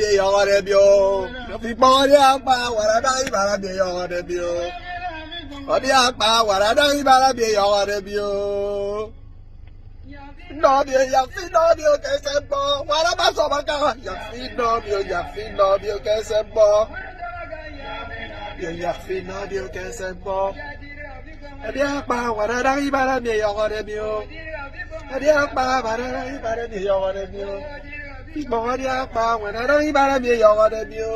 Yogarebio, Piporia, Warada, Barabio, Yogarebio. Odia, Warada, Barabio, Yogarebio. Nobio, Yafinobio, Casembo, Warabasomaca, Yafinobio, Casembo. Yafinobio, Casembo. Odia, Warada, Barabio, Yogarebio. Odia, Warada, Barabio, Yogarebio. Piporia, Warada, Barabio, Yogarebio.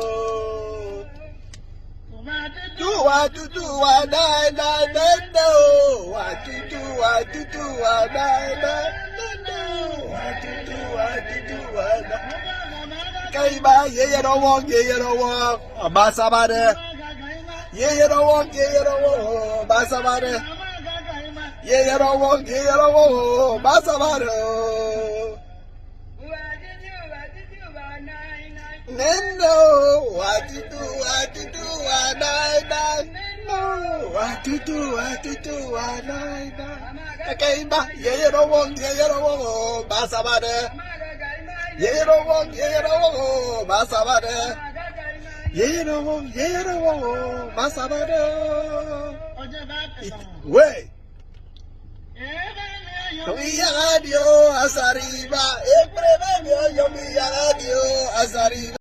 Do what to do, what I no. What to do, what to do, what I no. What to do, what to do, what I. Kaiba, you don't walk, Basabade. You don't walk, Basabade. You don't walk, Basabade. No, what to do, what I no, what to do, what I okay, but you don't want, Basabade. You don't want, Basabade. You don't want, Basabade. Wait. Yo, Asariba, Ekpe, yo, Asariba.